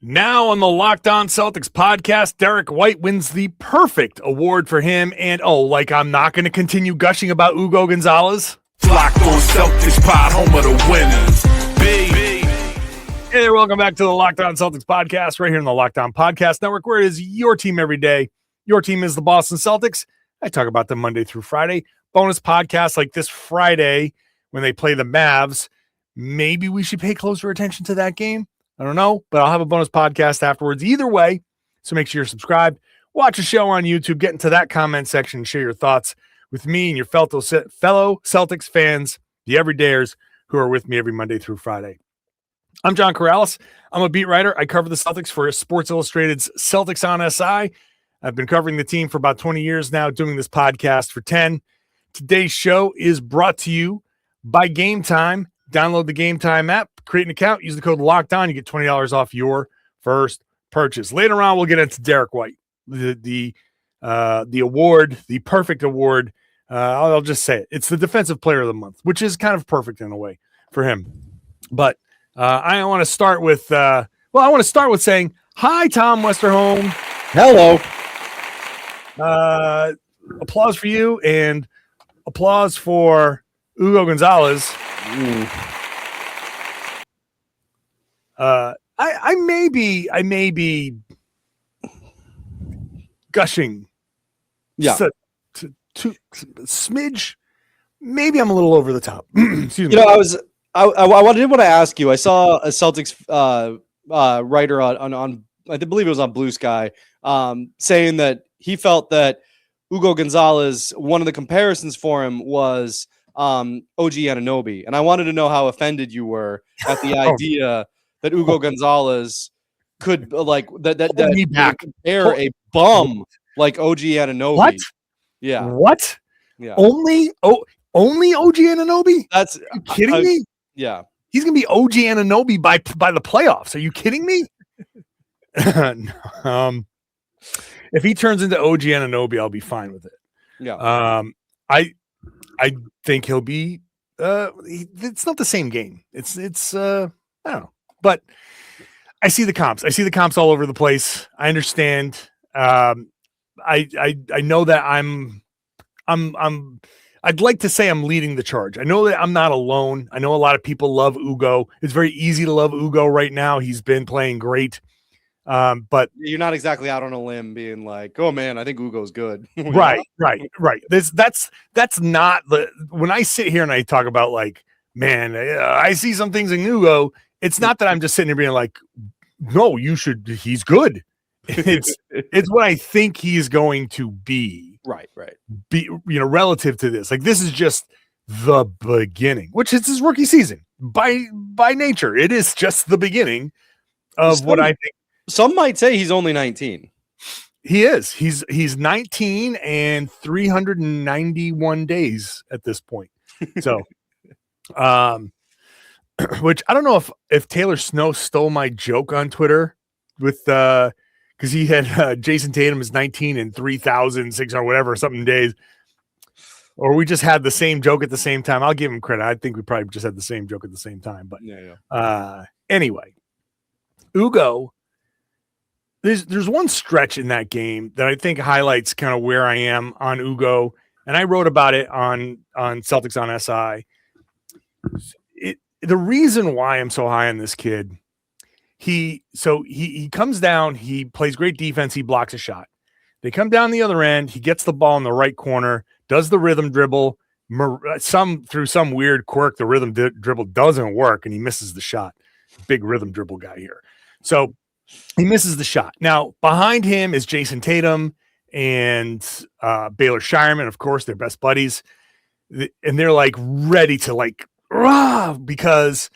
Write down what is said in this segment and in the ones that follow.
Now on the Locked On Celtics podcast, Derrick White wins the perfect award for him. And like I'm not going to continue gushing about Hugo Gonzalez. Locked On Celtics pod, home of the winners. Hey there, welcome back to the Locked On Celtics podcast right here in the Locked On Podcast Network, where it is your team every day. Your team is the Boston Celtics. I talk about them Monday through Friday. Bonus podcasts like this Friday when they play the Mavs. Maybe we should pay closer attention to that game. I don't know, but I'll have a bonus podcast afterwards either way. So make sure you're subscribed. Watch the show on YouTube. Get into that comment section and share your thoughts with me and your fellow Celtics fans, the everydayers who are with me every Monday through Friday. I'm John Karalis. I'm a beat writer. I cover the Celtics for Sports Illustrated's Celtics on SI. I've been covering the team for about 20 years now, doing this podcast for 10. Today's show is brought to you by Game Time. Download the Game Time app, create an account, use the code LOCKEDON, you get $20 off your first purchase. Later on, we'll get into Derrick White, the award, the perfect award. I'll just say it. It's the Defensive Player of the Month, which is kind of perfect in a way for him. But I want to start with saying hi, Tom Westerholm. Hello. Applause for you and applause for Hugo Gonzalez. I may be gushing. Yeah. To smidge. Maybe I'm a little over the top. Excuse me. I did want to ask you. I saw a Celtics writer on I believe it was on Blue Sky, saying that he felt that Hugo Gonzalez, one of the comparisons for him was OG Anunoby, and I wanted to know how offended you were at the idea that Hugo Gonzalez could compare a bum like OG Anunoby. What? Yeah. What? Yeah. Only OG Anunoby? That's Are you kidding me? Yeah. He's gonna be OG Anunoby by the playoffs. Are you kidding me? If he turns into OG Anunoby, I'll be fine with it. Yeah. I think he'll be. It's not the same game. It's. I don't know, but I see the comps. I see the comps all over the place. I understand. I know that I'd like to say I'm leading the charge. I know that I'm not alone. I know a lot of people love Hugo. It's very easy to love Hugo right now. He's been playing great. But you're not exactly out on a limb being like, oh man, I think Hugo's good. right. That's not when I sit here and I talk about like, man, I see some things in Hugo. It's not that I'm just sitting here being like, no, he's good. It's what I think he's going to be. Right. Be, relative to this. Like, this is just the beginning, which is his rookie season. By nature, it is just the beginning of what I think. Some might say he's only 19. He is. He's 19 and 391 days at this point. So, which I don't know if Taylor Snow stole my joke on Twitter with because he had Jayson Tatum is 19 and 3,600 whatever something days, or we just had the same joke at the same time. I'll give him credit. I think we probably just had the same joke at the same time. But anyway, Hugo. There's one stretch in that game that I think highlights kind of where I am on Hugo, and I wrote about it on Celtics on SI. The reason why I'm so high on this kid, he comes down, he plays great defense, he blocks a shot. They come down the other end, he gets the ball in the right corner, does the rhythm dribble. Through some weird quirk, the rhythm dribble doesn't work, and he misses the shot. Big rhythm dribble guy here. So he misses the shot. Now, behind him is Jayson Tatum and Baylor Shireman, of course, they're best buddies. And they're like ready to like, rah, because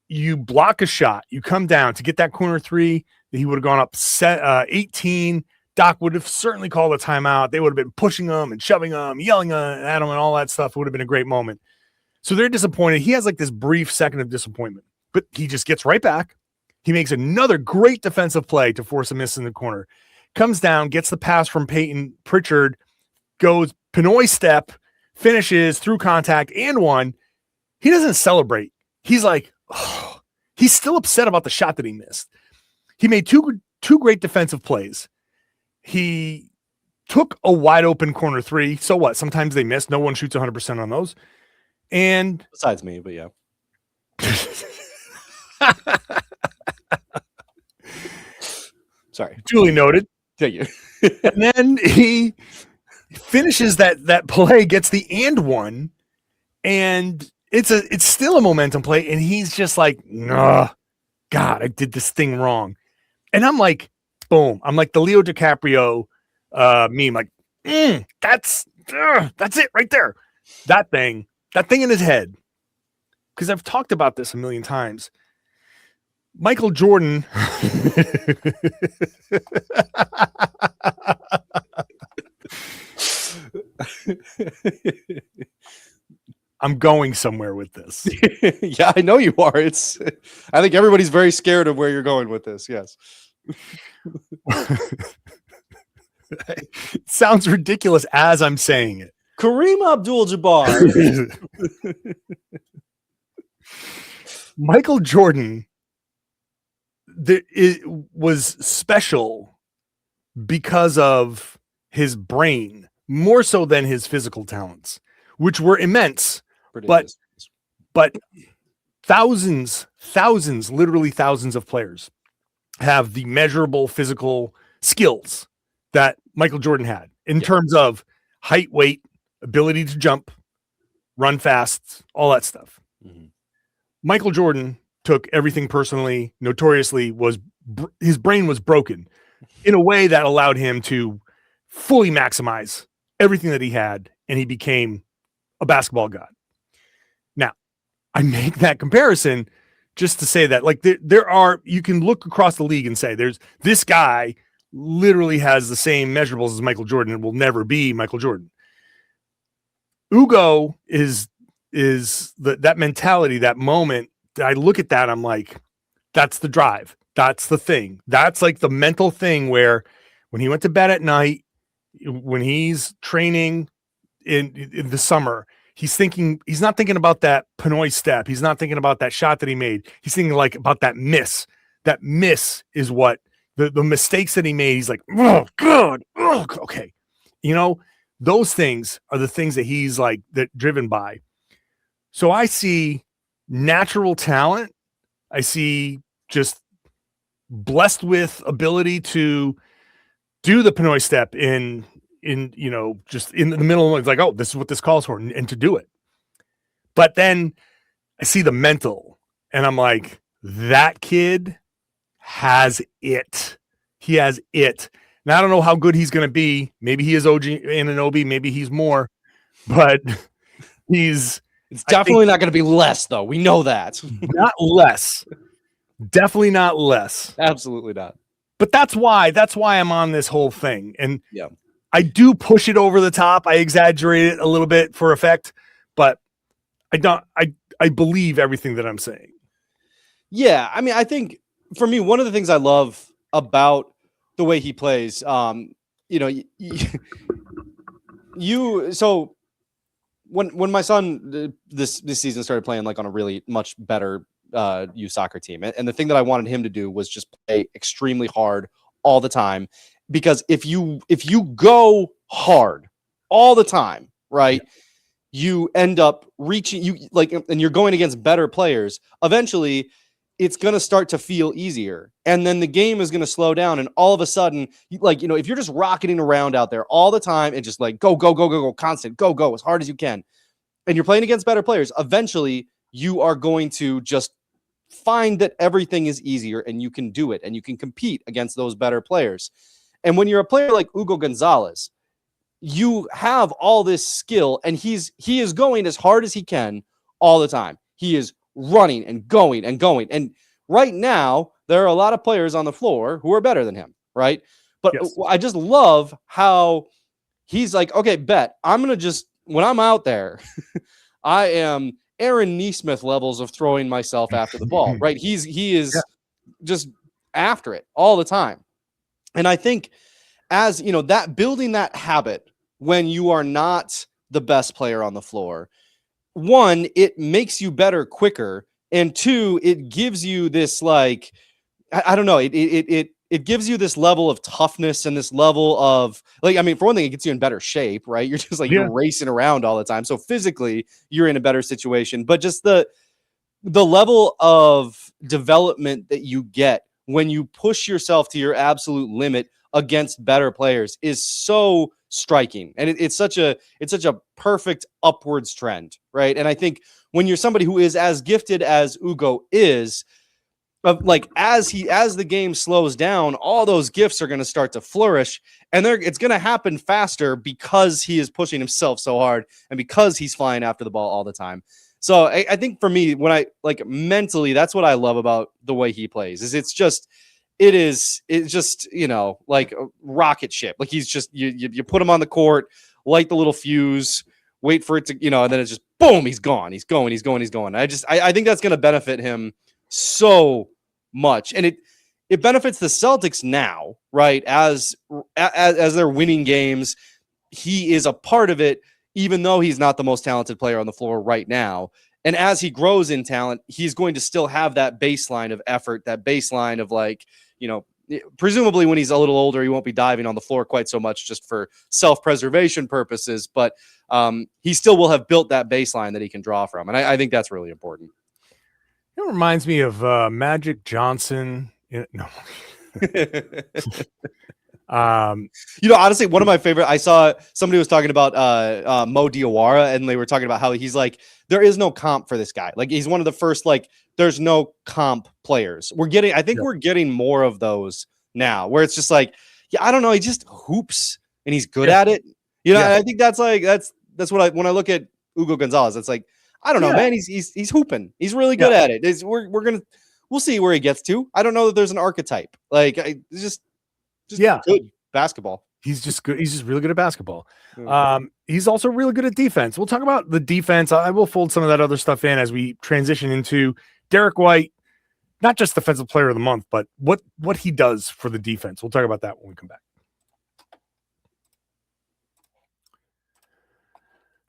you block a shot, you come down to get that corner three, he would have gone up 18. Doc would have certainly called a timeout. They would have been pushing him and shoving him, yelling at him and all that stuff. It would have been a great moment. So they're disappointed. He has like this brief second of disappointment, but he just gets right back. He makes another great defensive play to force a miss in the corner. Comes down, gets the pass from Peyton Pritchard, goes Pinoy step, finishes through contact and one. He doesn't celebrate. He's like, oh, he's still upset about the shot that he missed. He made two great defensive plays. He took a wide open corner three. So what? Sometimes they miss. No one shoots 100% on those. And besides me, but yeah. Sorry. Duly noted. Thank you. And then he finishes that play, gets the and one, and it's still a momentum play, and he's just like, nah, God, I did this thing wrong. And I'm like, boom. I'm like the Leo DiCaprio meme, like, that's it right there. That thing in his head. Because I've talked about this a million times. Michael Jordan. I'm going somewhere with this. Yeah, I know you are. I think everybody's very scared of where you're going with this. Yes. It sounds ridiculous as I'm saying it. Kareem Abdul-Jabbar. Michael Jordan was special because of his brain, more so than his physical talents, which were immense. But thousands, literally thousands of players have the measurable physical skills that Michael Jordan had in terms of height, weight, ability to jump, run fast, all that stuff. Mm-hmm. Michael Jordan took everything personally, notoriously his brain was broken in a way that allowed him to fully maximize everything that he had, and he became a basketball god. Now, I make that comparison just to say that, like, you can look across the league and say there's this guy literally has the same measurables as Michael Jordan and will never be Michael Jordan. Hugo is that mentality, that moment. I look at that, I'm like, that's the drive. That's the thing. That's like the mental thing where when he went to bed at night, when he's training in the summer, he's not thinking about that Pinoy step. He's not thinking about that shot that he made. He's thinking like about that miss. That miss is what the mistakes that he made. He's like, oh God, oh, okay. You know, those things are the things that he's like driven by. So I see natural talent. I see just blessed with ability to do the Pinoy step in just in the middle. It's like, oh, this is what this calls for, and to do it. But then I see the mental, and I'm like, that kid has it. He has it. Now I don't know how good he's going to be. Maybe he is OG Anunoby. Maybe he's more, but it's definitely not going to be less, though. We know that. Not less. Definitely not less. Absolutely not. But that's why I'm on this whole thing. And yeah, I do push it over the top. I exaggerate it a little bit for effect, but I believe everything that I'm saying. Yeah. I mean, I think for me, one of the things I love about the way he plays, so when my son this season started playing like on a really much better youth soccer team, and the thing that I wanted him to do was just play extremely hard all the time, because if you go hard all the time, right, you end up reaching and you're going against better players. Eventually, it's going to start to feel easier, and then the game is going to slow down, and all of a sudden, if you're just rocketing around out there all the time and just like go constant, go as hard as you can, and you're playing against better players, eventually you are going to just find that everything is easier and you can do it and you can compete against those better players. And when you're a player like Hugo Gonzalez, you have all this skill, and he is going as hard as he can all the time. He is running and going and going. And right now, there are a lot of players on the floor who are better than him, right? But yes, I just love how he's like, okay, bet I'm going to just, when I'm out there, I am Aaron Neesmith levels of throwing myself after the ball, right? He is just after it all the time. And I think as, that building that habit when you are not the best player on the floor, one, it makes you better quicker. And two, it gives you this I don't know. It gives you this level of toughness and this level of like, I mean, for one thing, it gets you in better shape, right? You're just like, you're racing around all the time. So physically you're in a better situation, but just the level of development that you get when you push yourself to your absolute limit against better players is so striking. And it's such a perfect upwards trend, right? And I think when you're somebody who is as gifted as Hugo is, like as the game slows down, all those gifts are going to start to flourish, and it's going to happen faster because he is pushing himself so hard and because he's flying after the ball all the time. So I think for me, when I like mentally, that's what I love about the way he plays. It's just you know, like a rocket ship. Like he's just you put him on the court, light the little fuse, wait for it to, you know, and then it's just boom, he's gone. He's going. I think that's going to benefit him so much, and it benefits the Celtics now, right? As they're winning games, he is a part of it, even though he's not the most talented player on the floor right now. And as he grows in talent, he's going to still have that baseline of effort, that baseline of like, you know, presumably when he's a little older, he won't be diving on the floor quite so much just for self-preservation purposes, but he still will have built that baseline that he can draw from. And I think that's really important. It reminds me of Magic Johnson. No. You know, honestly, one of my favorite, I saw somebody was talking about Mo Diawara, and they were talking about how he's like, there is no comp for this guy. Like he's one of the first, like, there's no comp players. I think we're getting more of those now, where it's just like, yeah, I don't know, he just hoops and he's good at it. You know, and I think that's what when I look at Hugo Gonzalez, it's like, I don't know, man. He's hooping. He's really good at it. We'll see where he gets to. I don't know that there's an archetype. Like just good basketball. He's just good. He's just really good at basketball. He's also really good at defense. We'll talk about the defense. I will fold some of that other stuff in as we transition into Derrick White, not just defensive player of the month, but what he does for the defense. We'll talk about that when we come back.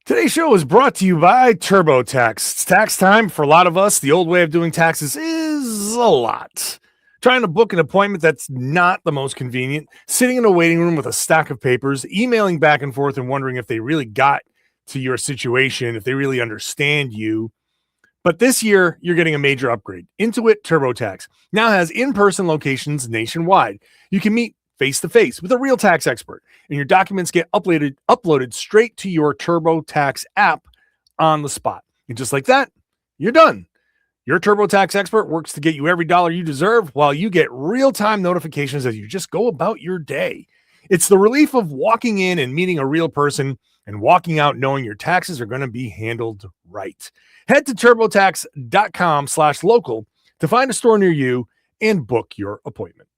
Today's show is brought to you by TurboTax. It's tax time for a lot of us. The old way of doing taxes is a lot. Trying to book an appointment that's not the most convenient, sitting in a waiting room with a stack of papers, emailing back and forth and wondering if they really got to your situation, if they really understand you. But this year, you're getting a major upgrade. Intuit TurboTax now has in-person locations nationwide. You can meet face-to-face with a real tax expert, and your documents get uploaded straight to your TurboTax app on the spot. And just like that, you're done. Your TurboTax expert works to get you every dollar you deserve while you get real-time notifications as you just go about your day. It's the relief of walking in and meeting a real person and walking out knowing your taxes are going to be handled right. Head to turbotax.com/local to find a store near you and book your appointment.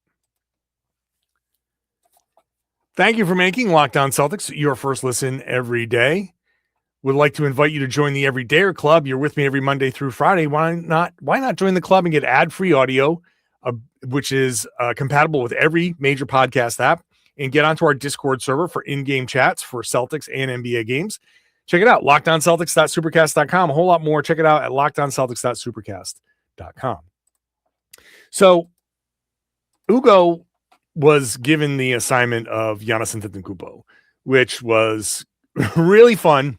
Thank you for making Locked On Celtics your first listen every day. Would like to invite you to join the Everydayer Club. You're with me every Monday through Friday. Why not join the club and get ad-free audio, which is compatible with every major podcast app, and get onto our Discord server for in-game chats for Celtics and NBA games. Check it out, lockedonceltics.supercast.com. A whole lot more. Check it out at lockedonceltics.supercast.com. So, Hugo was given the assignment of Giannis Antetokounmpo, which was really fun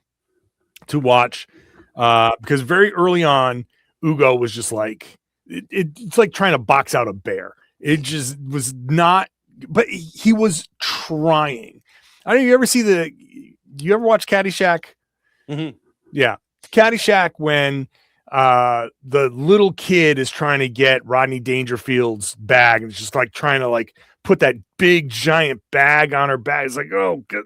to watch because very early on, Hugo was just like, it's like trying to box out a bear. It just was not, but he was trying. I don't know, do you ever watch Caddyshack? Mm-hmm. Yeah. Caddyshack, when the little kid is trying to get Rodney Dangerfield's bag and it's just like trying to like put that big giant bag on her back. It's like, oh, God.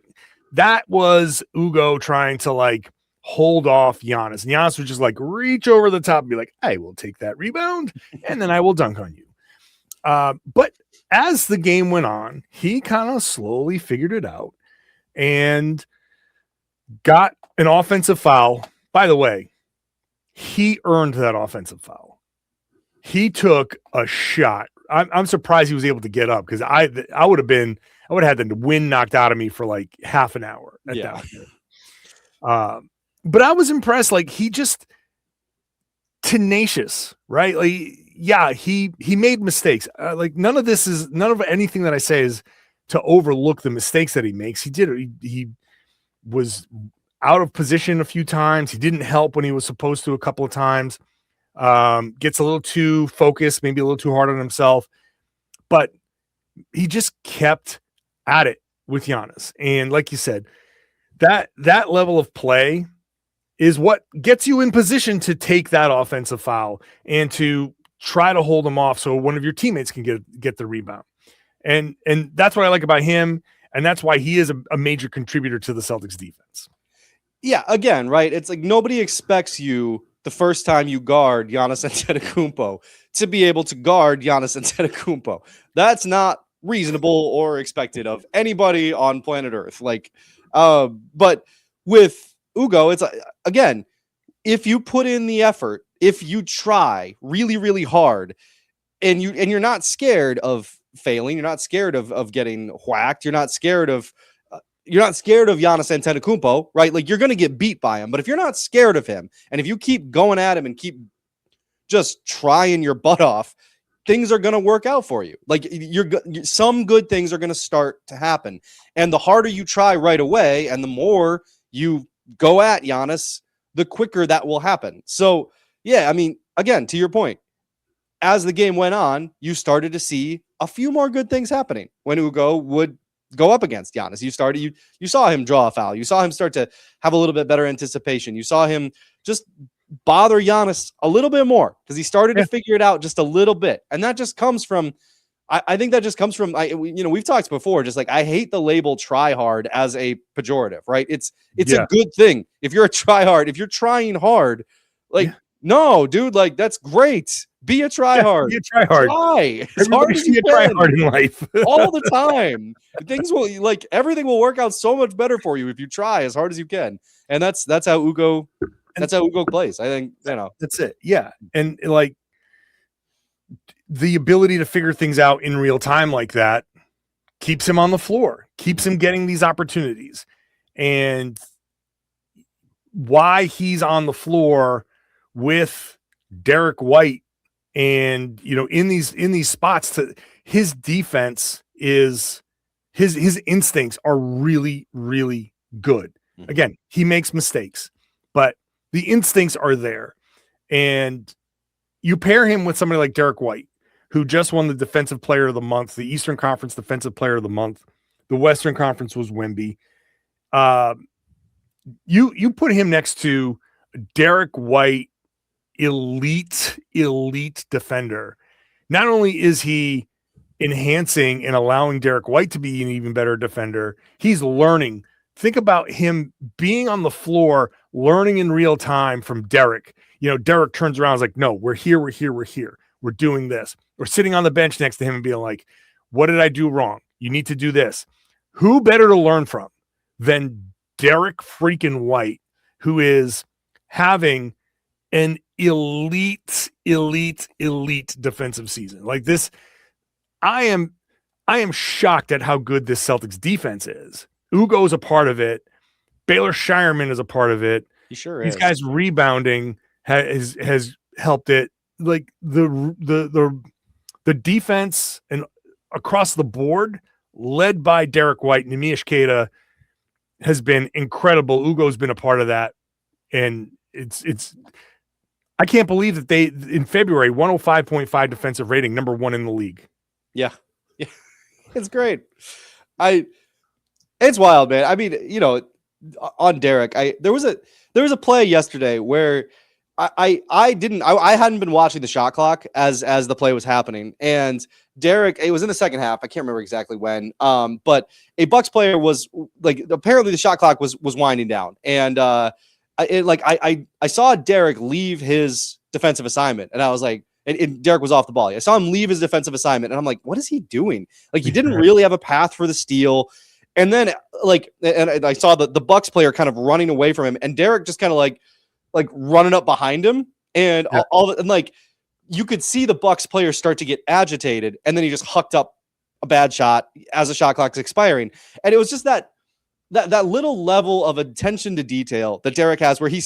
That was Hugo trying to like hold off Giannis. And Giannis would just like reach over the top and be like, I will take that rebound and then I will dunk on you. But as the game went on, he kind of slowly figured it out and got an offensive foul. By the way, he earned that offensive foul. He took a shot. I'm surprised he was able to get up because I would have had the wind knocked out of me for like half an hour at that point. But I was impressed. Like he just tenacious, right? Like, yeah, he made mistakes. Like none of anything that I say is to overlook the mistakes that he makes. He did. He was out of position a few times. He didn't help when he was supposed to a couple of times. Gets a little too focused, maybe a little too hard on himself, but he just kept at it with Giannis. And like you said, that level of play is what gets you in position to take that offensive foul and to try to hold him off so one of your teammates can get the rebound. And that's what I like about him, and that's why he is a major contributor to the Celtics defense. Yeah, again, right? It's like nobody expects you the first time you guard Giannis Antetokounmpo to be able to guard Giannis Antetokounmpo. That's not reasonable or expected of anybody on planet Earth. Like, but with Hugo, it's again, if you put in the effort, if you try really, really hard, and you're not scared of failing, you're not scared of getting whacked, you're not scared of Giannis Antetokounmpo, right? Like you're going to get beat by him, but if you're not scared of him, and if you keep going at him and keep just trying your butt off, things are going to work out for you. Like some good things are going to start to happen, and the harder you try right away, and the more you go at Giannis, the quicker that will happen. So yeah, I mean, again, to your point, as the game went on, you started to see a few more good things happening when Hugo would go up against Giannis. You saw him draw a foul. You saw him start to have a little bit better anticipation. You saw him just bother Giannis a little bit more because he started to figure it out just a little bit. And that just comes from, I think that just comes from, we've talked before, just like, I hate the label try hard as a pejorative, right? It's a good thing. If you're a try hard, if you're trying hard, like, no, dude, like that's great. Be a try hard. Be a try hard. Try as hard as you try hard in life all the time. Things will everything will work out so much better for you if you try as hard as you can. And that's how Hugo plays. I think, that's it. Yeah. And like the ability to figure things out in real time like that keeps him on the floor, keeps him getting these opportunities. And why he's on the floor with Derrick White and in these spots, his defense is his instincts are really, really good. Again, he makes mistakes, but the instincts are there. And you pair him with somebody like Derrick White, who just won the Defensive Player of the Month, the Eastern Conference Defensive Player of the Month. The Western Conference was Wemby. You put him next to Derrick White, elite defender. Not only is he enhancing and allowing Derrick White to be an even better defender, he's learning. Think about him being on the floor, learning in real time from Derrick. Derrick turns around and is like, no, we're here. We're doing this. We're sitting on the bench next to him and being like, what did I do wrong? You need to do this. Who better to learn from than Derrick freaking White, who is having an elite defensive season like this. I am shocked at how good this Celtics defense is. Ugo's a part of it. Baylor Shireman is a part of it. He sure is. These guys rebounding has helped it. Like the defense and across the board, led by Derrick White, Neemias Queta has been incredible. Ugo's been a part of that, and it's. I can't believe that they in February 105.5 defensive rating, number 1 in the league. Yeah, it's great. It's wild, man. I mean, on Derrick, there was a play yesterday where I hadn't been watching the shot clock as the play was happening, and Derrick, it was in the second half. I can't remember exactly when. But a Bucks player was like, apparently the shot clock was winding down, and I saw Derrick leave his defensive assignment, and I was like, and Derrick was off the ball. I saw him leave his defensive assignment, and I'm like, what is he doing? Like, he didn't really have a path for the steal. And then and I saw the Bucks player kind of running away from him, and Derrick just kind of like running up behind him, and and you could see the Bucks player start to get agitated, and then he just hucked up a bad shot as the shot clock's expiring. And it was just that little level of attention to detail that Derrick has, where he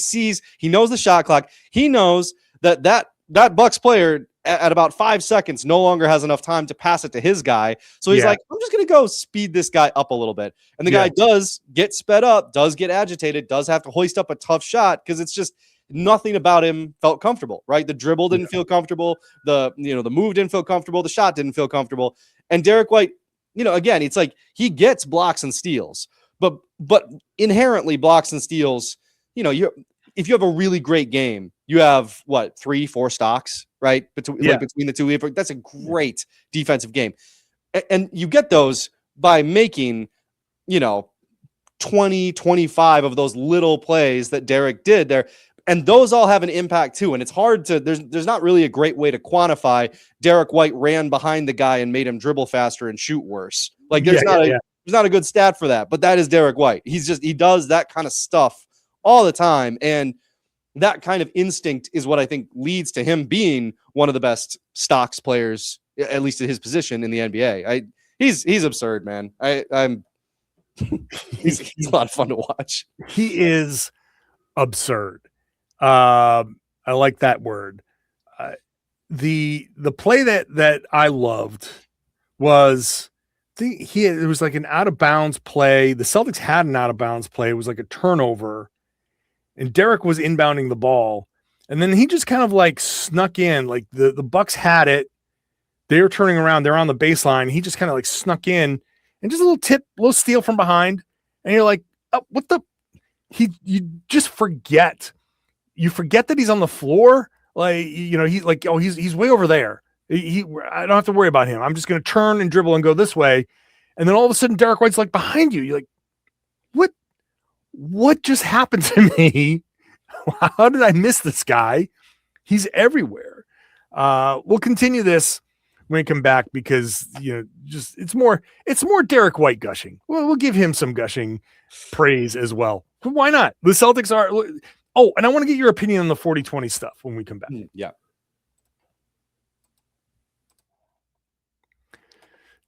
knows the shot clock, he knows that Bucks player at about 5 seconds no longer has enough time to pass it to his guy. So he's like, I'm just going to go speed this guy up a little bit. And the guy does get sped up, does get agitated, does have to hoist up a tough shot because it's just nothing about him felt comfortable, right? The dribble didn't feel comfortable. The move didn't feel comfortable. The shot didn't feel comfortable. And Derrick White, again, it's like he gets blocks and steals, but inherently blocks and steals, if you have a really great game, you have 3-4 stocks, right? Between the two. That's a great defensive game. And you get those by making, 20, 25 of those little plays that Derrick did there. And those all have an impact too. And it's hard to, there's not really a great way to quantify Derrick White ran behind the guy and made him dribble faster and shoot worse. Like there's not a good stat for that, but that is Derrick White. He does that kind of stuff all the time. And that kind of instinct is what I think leads to him being one of the best stocks players, at least at his position in the NBA. He's absurd, man. He's a lot of fun to watch. He is absurd. I like that word. The play that I loved was it was like an out of bounds play. The Celtics had an out of bounds play. It was like a turnover. And Derrick was inbounding the ball, and then he just kind of like snuck in. Like the Bucks had it, they were turning around, they're on the baseline. He just kind of like snuck in, and just a little steal from behind, and you're like, oh, what the? You just forget. You forget that he's on the floor. Like he's like, oh, he's way over there. I don't have to worry about him. I'm just going to turn and dribble and go this way, and then all of a sudden Derrick White's like behind you. You're like, what just happened to me? How did I miss this guy? He's everywhere. We'll continue this when we come back because it's more Derrick White gushing. We'll give him some gushing praise as well. But why not? The Celtics are. Oh, and I want to get your opinion on the 40-20 stuff when we come back. Yeah.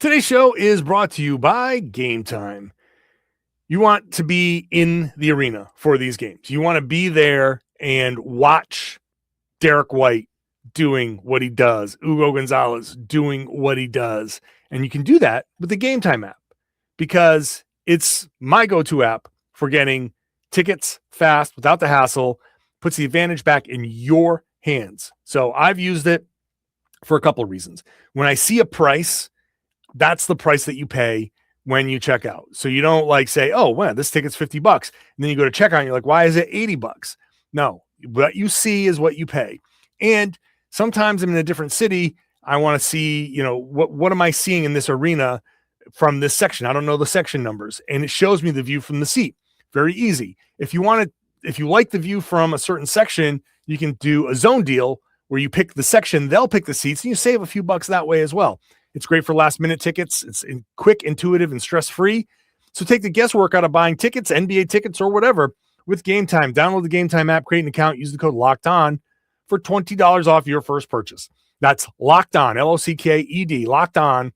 Today's show is brought to you by Game Time. You want to be in the arena for these games. You want to be there and watch Derrick White doing what he does, Hugo Gonzalez doing what he does. And you can do that with the Game Time app because it's my go-to app for getting tickets fast without the hassle, puts the advantage back in your hands. So I've used it for a couple of reasons. When I see a price, that's the price that you pay when you check out. So you don't like say, oh, wow, this ticket's $50. And then you go to check out and you're like, why is it $80? No, what you see is what you pay. And sometimes I'm in a different city. I want to see, what am I seeing in this arena from this section? I don't know the section numbers. And it shows me the view from the seat. Very easy. If you like the view from a certain section, you can do a zone deal where you pick the section, they'll pick the seats, and you save a few bucks that way as well. It's great for last minute tickets. It's quick, intuitive, and stress-free. So take the guesswork out of buying tickets, NBA tickets, or whatever with Game Time. Download the Game Time app, create an account, use the code Locked On for $20 off your first purchase. That's Locked On, LOCKED, Locked On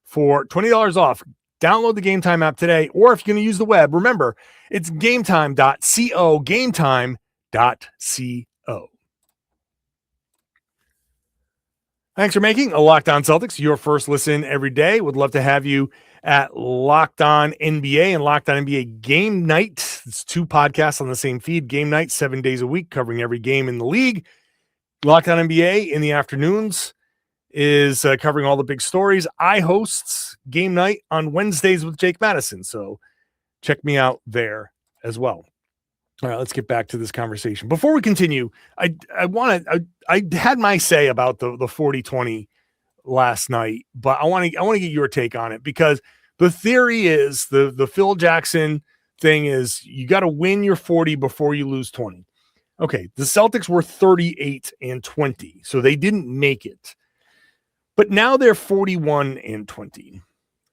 for $20 off. Download the Game Time app today, or if you're going to use the web, remember, it's gametime.co, gametime.co. Thanks for making a Locked On Celtics your first listen every day. Would love to have you at Locked On NBA and Locked On NBA Game Night. It's two podcasts on the same feed. Game Night, 7 days a week, covering every game in the league. Locked On NBA in the afternoons is covering all the big stories. I host Game Night on Wednesdays with Jake Madison, so check me out there as well. All right, let's get back to this conversation. Before we continue, I had my say about the 40-20 last night, but I want to get your take on it because the theory is the Phil Jackson thing is you got to win your 40 before you lose 20. Okay, the Celtics were 38-20, so they didn't make it. But now they're 41-20.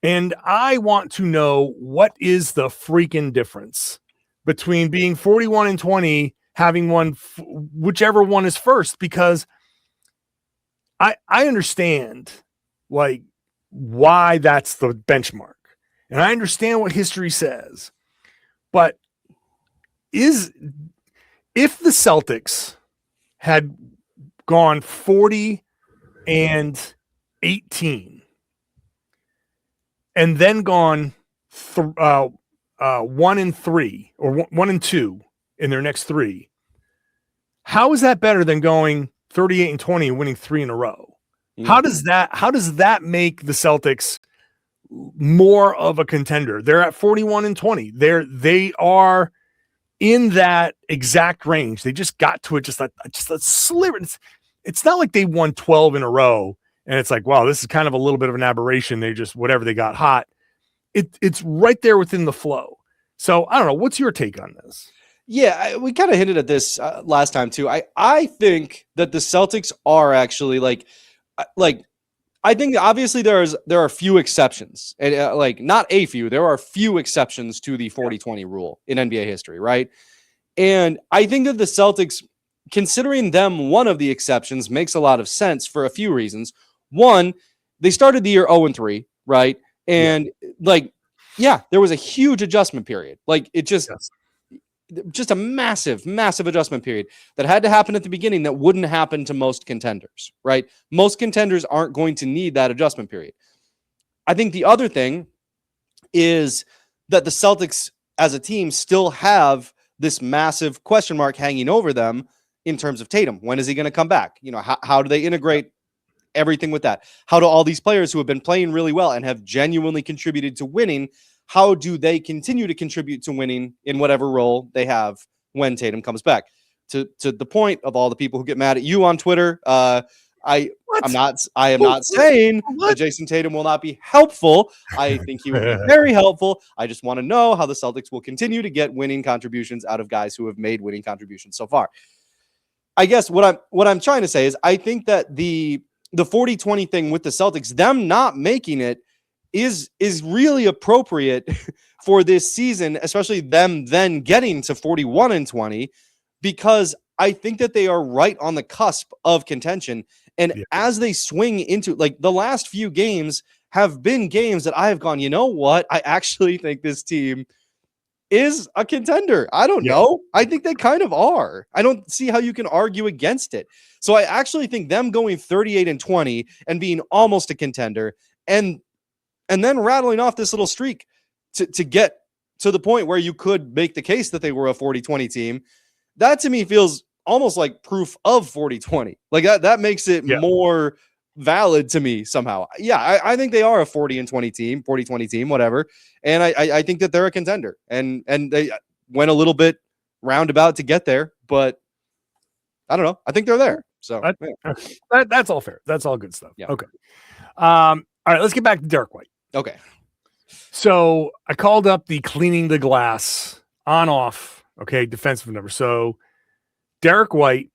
And I want to know what is the freaking difference between being 41-20, having one, whichever one is first, because I understand like why that's the benchmark. And I understand what history says. But if the Celtics had gone 40 and 18, and then gone 1 and 3 or 1 and 2 in their next 3. How is that better than going 38 and 20 and winning 3 in a row? How does that make the Celtics more of a contender? They're at 41 and 20. They are in that exact range. They just got to it just a sliver. It's not like they won 12 in a row and it's like, wow, this is kind of a little bit of an aberration. They just, whatever, they got hot. It's right there within the flow. So I don't know. What's your take on this? Yeah, we kind of hinted at this last time too. I think that the Celtics are actually like I think obviously there are a few exceptions, and not a few. There are few exceptions to the 40-20 rule in NBA history, right? And I think that the Celtics, considering them one of the exceptions, makes a lot of sense for a few reasons. One, they started the year 0-3, right? And there was a huge adjustment period. Just a massive adjustment period that had to happen at the beginning that wouldn't happen to most contenders, right? Most contenders aren't going to need that adjustment period. I think the other thing is that the Celtics as a team still have this massive question mark hanging over them in terms of Tatum. When is he going to come back? How do they integrate everything with that? How do all these players who have been playing really well and have genuinely contributed to winning, how do they continue to contribute to winning in whatever role they have when Tatum comes back? To the point of all the people who get mad at you on Twitter, I am not saying that Jayson Tatum will not be helpful. I think he will be very helpful. I just want to know how the Celtics will continue to get winning contributions out of guys who have made winning contributions so far. I guess what I'm trying to say is I think that the 40-20 thing with the Celtics, them not making it, is really appropriate for this season, especially them then getting to 41 and 20, because I think that they are right on the cusp of contention. And as they swing into the last few games have been games that I have gone, you know what? I actually think this team is a contender. I don't know. I think they kind of are. I don't see how you can argue against it. So I actually think them going 38 and 20 and being almost a contender and then rattling off this little streak to get to the point where you could make the case that they were a 40-20 team, that to me feels almost like proof of 40-20. That makes it more valid to me somehow. Yeah, I think they are a 40-20 team, whatever. And I think that they're a contender. And they went a little bit roundabout to get there, but I don't know. I think they're there. So that's all fair. That's all good stuff. Yeah. Okay. All right, let's get back to Derrick White. Okay. So I called up the cleaning the glass on off, defensive number. So Derrick White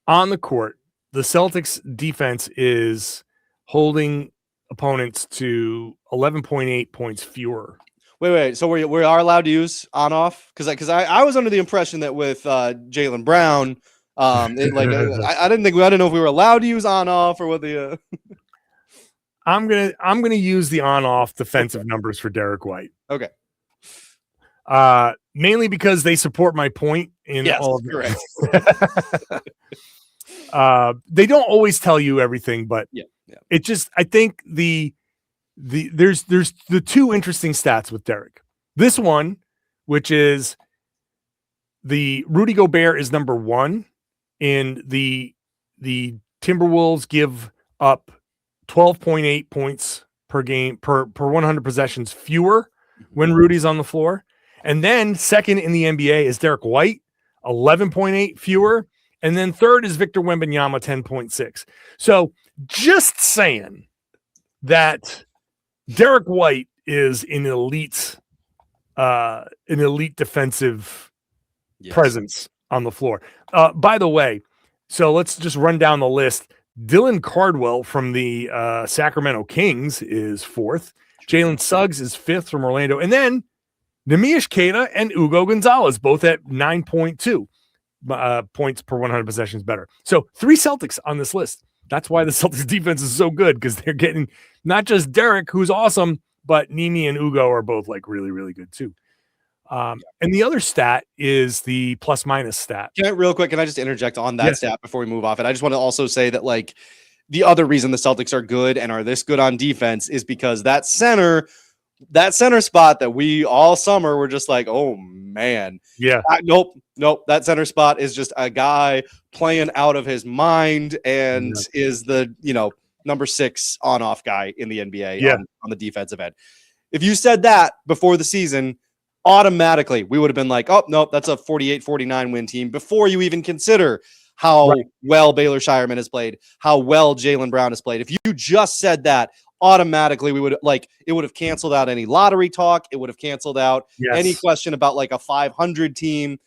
on the court, the Celtics defense is holding opponents to 11.8 points fewer. Wait. So we are allowed to use on off? Because I was under the impression that with Jaylen Brown, I didn't know if we were allowed to use on off or what the. I'm gonna use the on-off defensive numbers for Derrick White. Okay. Mainly because they support my point in all of correct. They don't always tell you everything, but it just I think there's the two interesting stats with Derrick. This one, which is the Rudy Gobert is number 1 in the Timberwolves give up 12.8 points per game per 100 possessions fewer when Rudy's on the floor. And then second in the NBA is Derrick White, 11.8 fewer. And then third is Victor Wembanyama, 10.6. So just saying that Derrick White is an elite defensive presence on the floor. By the way, so let's just run down the list. Dylan Cardwell from the Sacramento Kings is 4th. Jalen Suggs is 5th from Orlando. And then Neemias Queta and Hugo Gonzalez, both at 9.2 points per 100 possessions better. So 3 Celtics on this list. That's why the Celtics defense is so good, because they're getting not just Derrick, who's awesome, but Nimi and Hugo are both really, really good too. And the other stat is the plus minus stat. Real quick, can I just interject on that stat before we move off? And I just want to also say that, like, the other reason the Celtics are good and are this good on defense is because that center spot that we all summer were just like, oh man, nope. That center spot is just a guy playing out of his mind and is the number 6 on-off guy in the NBA on the defensive end. If you said that before the season, automatically we would have been like, oh no, that's a 48-49 win team before you even consider how well Baylor Shireman has played, how well Jaylen Brown has played. If you just said that, automatically we would it would have canceled out any lottery talk. It would have canceled out any question about like a 500 team.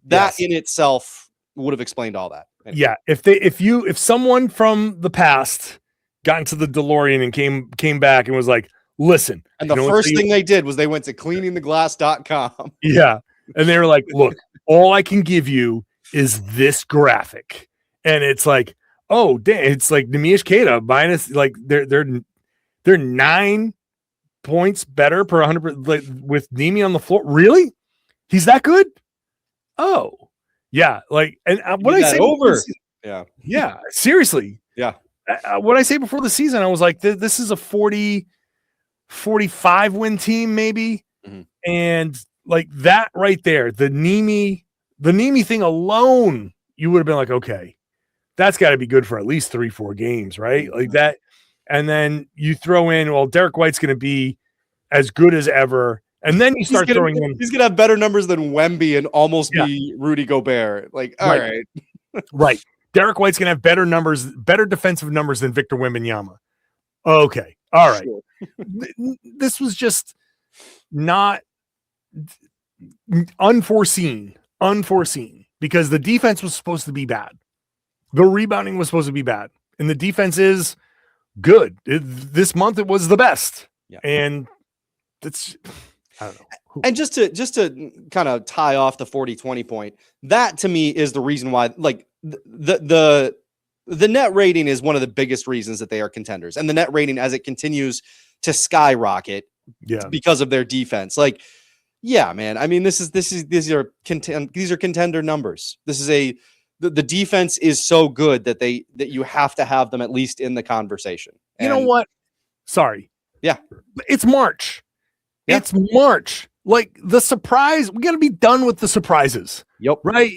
That in itself would have explained all that. Anyway. Yeah. If someone from the past got into the DeLorean and came back and was like, listen, and the first thing they did was they went to cleaningtheglass.com. Yeah. And they were like, look, all I can give you is this graphic. And it's like, oh, damn, it's like Neemias Queta minus, like they're 9 points better per 100, like with Nemi on the floor. Really? He's that good? Oh, yeah. Like, and what I say over. Yeah. Seriously. Yeah. What I say before the season, I was like, this is a 45 win team, maybe. Mm-hmm. And like that right there, the Nemi thing alone, you would have been like, okay, that's got to be good for at least 3-4 games, right? Mm-hmm. Like that. And then you throw in, well, Derrick White's going to be as good as ever. And then you start throwing in. He's going to have better numbers than Wemby and almost be Rudy Gobert. Like, all right. Right. Derrick White's going to have better numbers, better defensive numbers than Victor Wembanyama. Okay. All right. Sure. This was just not unforeseen because the defense was supposed to be bad. The rebounding was supposed to be bad. And the defense is good. This month it was the best. Yeah. And that's, I don't know. And just to kind of tie off the 40-20 point, that to me is the reason why, like, the net rating is one of the biggest reasons that they are contenders. And the net rating, as it continues to skyrocket because of their defense. Like, yeah, man. I mean, these are contender numbers. This is the defense is so good that you have to have them at least in the conversation. You know what? Sorry. Yeah. It's March. Yeah. It's March. Like, the surprise, we got to be done with the surprises. Yep. Right?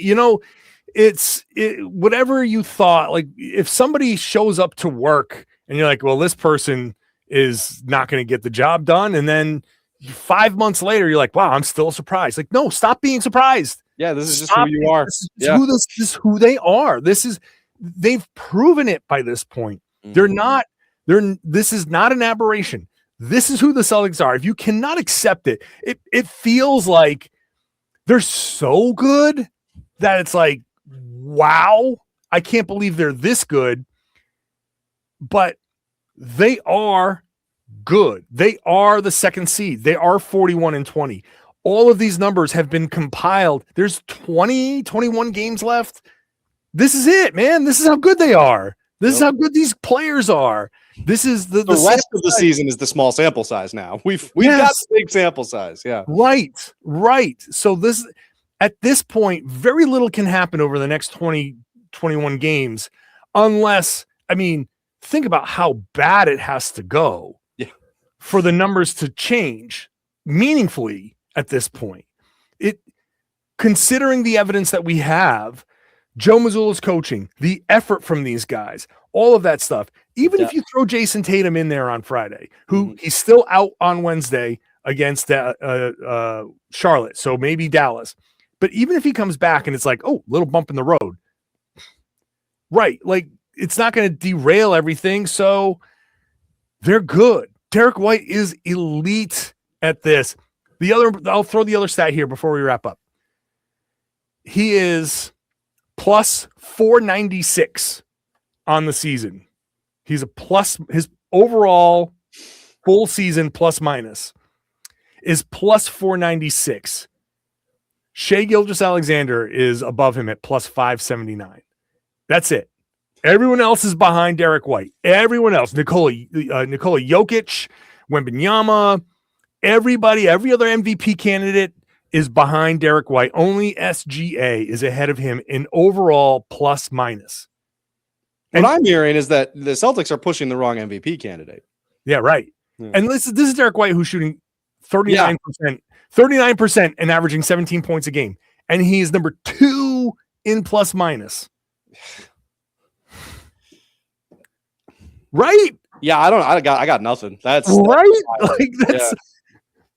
Whatever you thought, like if somebody shows up to work and you're like, well, this person is not going to get the job done. And then 5 months later, you're like, wow, I'm still surprised. Like, no, stop being surprised. Yeah. This is just who you are. This is who they are. They've proven it by this point. Mm-hmm. This is not an aberration. This is who the Celtics are. If you cannot accept it, it feels like they're so good that it's like, wow, I can't believe they're this good. But they are good. They are the second seed. They are 41-20. All of these numbers have been compiled. There's 21 games left. This is it, man. This is how good they are. This is how good these players are. This is the rest of the season is the small sample size now. We've got the big sample size. Yeah. Right. So at this point, very little can happen over the next 21 games unless, I mean, think about how bad it has to go for the numbers to change meaningfully at this point. Considering the evidence that we have, Joe Mazzulla's coaching, the effort from these guys, all of that stuff. Even if you throw Jayson Tatum in there on Friday, who he's still out on Wednesday against Charlotte, so maybe Dallas. But even if he comes back and it's like, oh, little bump in the road, right? Like, it's not going to derail everything. So they're good. Derrick White is elite at this. I'll throw the other stat here before we wrap up. He is plus 496 on the season. He's a plus, his overall full season plus minus is plus 496. Shai Gilgeous-Alexander is above him at plus 579. That's it. Everyone else is behind Derrick White. Everyone else, Nikola Jokic, Wembanyama, everybody, every other MVP candidate is behind Derrick White. Only SGA is ahead of him in overall plus minus. What I'm hearing is that the Celtics are pushing the wrong MVP candidate. Yeah, right. Yeah. And this is Derrick White, who's shooting 39% and averaging 17 points a game. And he is number 2 in plus minus. Right? Yeah, I got nothing. That's right.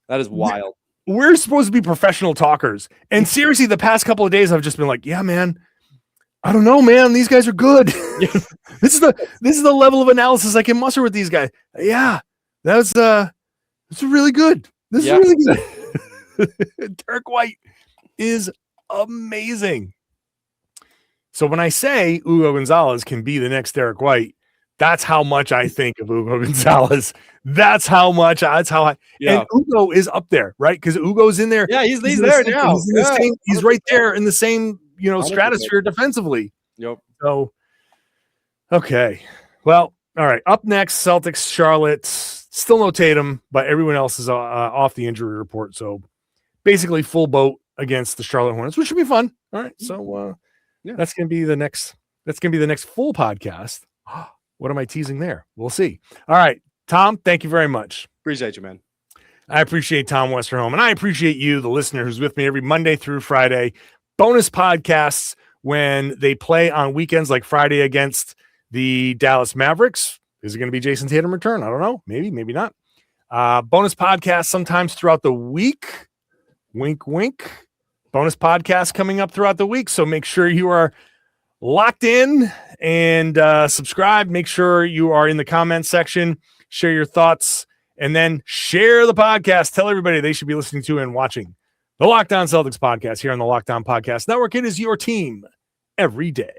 That is wild. We're supposed to be professional talkers. And seriously, the past couple of days I've just been like, yeah, man, I don't know, man. These guys are good. This is the level of analysis I can muster with these guys. Yeah, that's really good. This is really good. Derrick White is amazing. So when I say Hugo Gonzalez can be the next Derrick White, that's how much I think of Hugo Gonzalez. That's how I. Yeah. And Hugo is up there, right? Because Hugo's in there. Yeah, he's there now. He's right there in the same, stratosphere defensively. Yep. So, okay. Well, all right. Up next, Celtics, Charlotte. Still no Tatum, but everyone else is off the injury report. So basically full boat against the Charlotte Hornets, which should be fun. All right. So that's going to be the next full podcast. What am I teasing there? We'll see. All right. Tom, thank you very much. Appreciate you, man. I appreciate Tom Westerholm, and I appreciate you, the listener, who's with me every Monday through Friday. Bonus podcasts when they play on weekends like Friday against the Dallas Mavericks. Is it going to be Jayson Tatum return? I don't know. Maybe not. Bonus podcasts sometimes throughout the week. Wink, wink. Bonus podcasts coming up throughout the week. So make sure you are locked in and subscribe. Make sure you are in the comment section. Share your thoughts and then share the podcast. Tell everybody they should be listening to and watching the Locked On Celtics podcast here on the Locked On Podcast Network. It is your team every day.